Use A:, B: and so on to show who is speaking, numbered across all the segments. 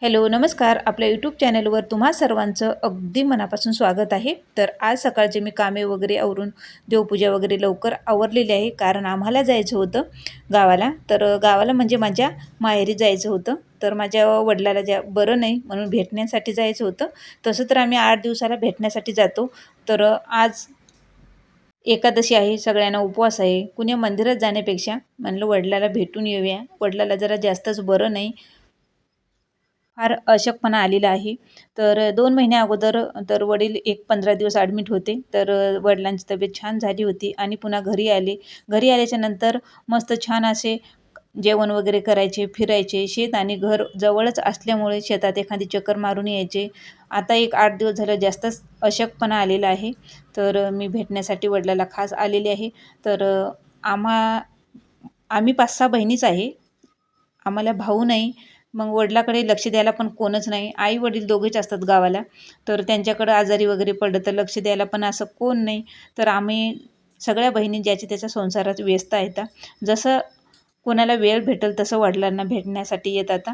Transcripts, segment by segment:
A: Hello नमस्कार. आपल्या YouTube चॅनलवर तुम्हा सर्वांचं अगदी मनापासून स्वागत आहे. तर आज सकाळचे मी कामे वगैरे आवरून देवपूजा वगैरे लवकर आवरलेली आहे, कारण आम्हाला जायचं होतं गावाला. तर गावाला म्हणजे माझ्या माहेरी जायचं होतं. तर माझ्या वडिलाला बरं नाही म्हणून भेटण्यासाठी जायचं होतं. तसं तर आम्ही 8 दिवसाला भेटण्यासाठी जातो. तर आज एकादशी आहे, सगळ्यांना उपवास आहे. कुणी मंदिरात जाण्यापेक्षा म्हणलं वडिलाला भेटून येऊया. वडिलाला जरा जास्तच बरं नाही, फार अशक्तपणा आलेला आहे. तर 2 महिन्या अगोदर तर वडील एक 15 दिवस ॲडमिट होते. तर वडिलांची तब्येत छान झाली होती आणि पुन्हा घरी आले. घरी आल्याच्यानंतर मस्त छान असे जेवण वगैरे करायचे, फिरायचे. शेत आणि घर जवळच असल्यामुळे शेतात एखादी चक्कर मारून यायचे. आता एक 8 दिवस झालं जास्तच अशक्तपणा आलेला आहे. तर मी भेटण्यासाठी वडिलाला खास आलेले आहे. तर आम्ही 5-6 बहिणीच आहे. आम्हाला भाऊ नाही. मग वडिलाकडे लक्ष द्यायला पण कोणच नाही. आई-वडील दोघेच असतात गावाला. तर त्यांच्याकडं आजारी वगैरे पडलं तर लक्ष द्यायला पण असं कोण नाही. तर आम्ही सगळ्या बहिणी ज्याच्या त्याच्या संसारात व्यस्त आहेत. जसं कोणाला वेळ भेटेल तसं वडिलांना भेटण्यासाठी येतात.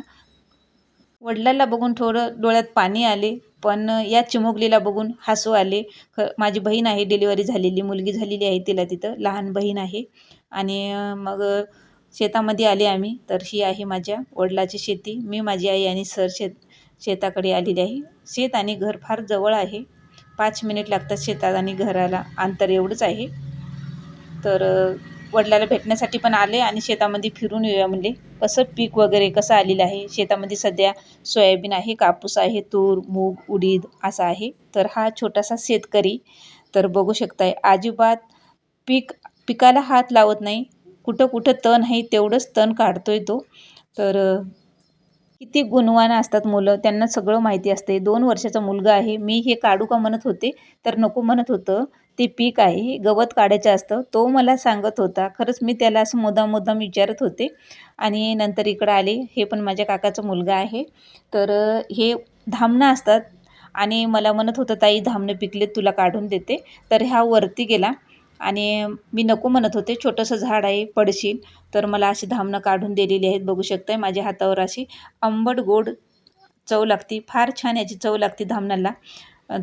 A: वडिलांना बघून थोडं डोळ्यात पाणी आले, पण या चिमुकलीला बघून हसू आले. माझी बहीण आहे, डिलिव्हरी झालेली मुलगी झालेली आहे तिला तिथं, लहान बहीण आहे. आणि मग शेतामध्ये आले आम्ही. तर ही आहे माझ्या वडिलाची शेती. मी, माझी आई आणि सर शेताकडे आलेली आहे. शेत आणि घर फार जवळ आहे. 5 मिनिट लागतात शेतात आणि घराला, अंतर एवढंच आहे. तर वडिलाला भेटण्यासाठी पण आले आणि शेतामध्ये फिरून येऊया म्हणले. कसं पीक वगैरे कसं आलेलं आहे. शेतामध्ये सध्या सोयाबीन आहे, कापूस आहे, तूर, मूग, उडीद असं आहे. तर हा छोटासा शेतकरी, तर बघू शकताय अजिबात पिकाला हात लावत नाही. कुठं कुठं तण आहे तेवढंच तण काढतोय तो. तर किती गुणवान असतात मुलं, त्यांना सगळं माहिती असते. 2 वर्षाचा मुलगा आहे. मी हे काढू का म्हणत होते, तर नको म्हणत होतं. ते पीक आहे, गवत काढायचं असतं. तो मला सांगत होता. खरंच मी त्याला असं मुद्दाम विचारत होते. आणि नंतर इकडं आले. हे पण माझ्या काकाचा मुलगा आहे. तर हे धामणं असतात आणि मला म्हणत होतं, "ताई धामणं पिकलेत, तुला काढून देते." तर हा वरती गेला आणि मी नको म्हणत होते. छोटंसं झाड आहे, पडशील. तर मला अशी धामणं काढून दिलेली आहेत. बघू शकताय माझ्या हातावर अशी आंबट गोड चव लागते. फार छान याची चव लागते धामणाला.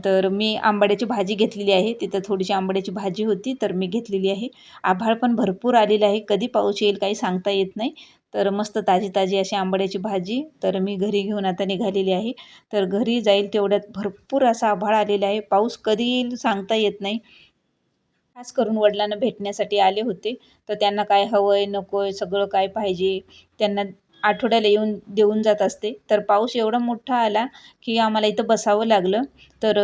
A: तर मी आंबाड्याची भाजी घेतलेली आहे. तिथं थोडीशी आंबाड्याची भाजी होती, तर मी घेतलेली आहे. आभाळ पण भरपूर आलेलं आहे. कधी पाऊस येईल काही सांगता येत नाही. तर मस्त ताजी-ताजी अशी आंबाड्याची भाजी तर मी घरी घेऊन आता निघालेली आहे. तर घरी जाईल तेवढ्यात भरपूर असा आभाळ आलेला आहे. पाऊस कधी येईल सांगता येत नाही. खास करून वडिलांना भेटण्यासाठी आले होते. तर त्यांना काय हवंय, नकोय, सगळं काय पाहिजे, त्यांना आठवड्याला येऊन देऊन जात असते. तर पाऊस एवढा मोठा आला, की आम्हाला इथं बसावं लागलं. तर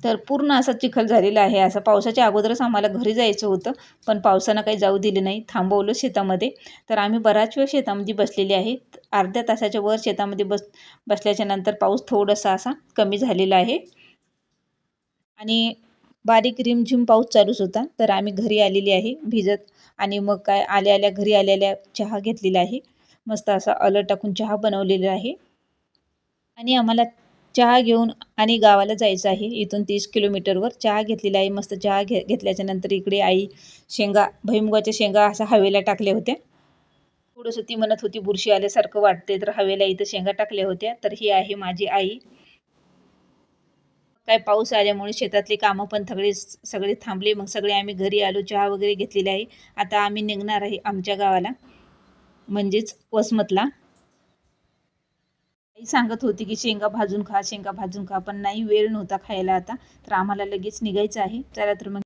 A: तर पूर्ण असा चिखल झालेला आहे. असं पावसाच्या अगोदरच आम्हाला घरी जायचं होतं, पण पावसानं काही जाऊ दिले नाही. थांबवलं शेतामध्ये. तर आम्ही बराच वेळ शेतामध्ये बसलेले आहेत. अर्ध्या तासाच्या वर शेतामध्ये बसल्याच्या नंतर पाऊस थोडासा असा कमी झालेला आहे. आणि बारीक रिमझिम पाऊस चालूच होता. तर आम्ही घरी आलेली आहे भिजत. आणि मग काय आल्या-आल्या घरी आल्या चहा घेतलेला आहे. मस्त असा आलं टाकून चहा बनवलेला आहे. आणि आम्हाला चहा घेऊन आणि गावाला जायचं आहे. इथून 30 किलोमीटरवर चहा घेतलेला आहे. मस्त चहा घेतल्याच्यानंतर इकडे आई भुईमुगाच्या शेंगा अशा हवेला टाकल्या होत्या. थोडंसं ती म्हणत होती बुरशी आल्यासारखं वाटते, तर हवेला इथं शेंगा टाकल्या होत्या. तर ही आहे माझी आई. काय पाऊस आल्यामुळे शेतातली कामं पण सगळे थांबले. मग सगळे आम्ही घरी आलो. चहा वगैरे घेतलेला आहे. आता आम्ही निघणार आहे आमच्या गावाला, म्हणजेच वसमतला. आई सांगत होती की शेंगा भाजून खा, शेंगा भाजून खा. पण नाही, वेळ नव्हता खायला आता. तर आम्हाला लगेच निघायचं आहे. चला तर मग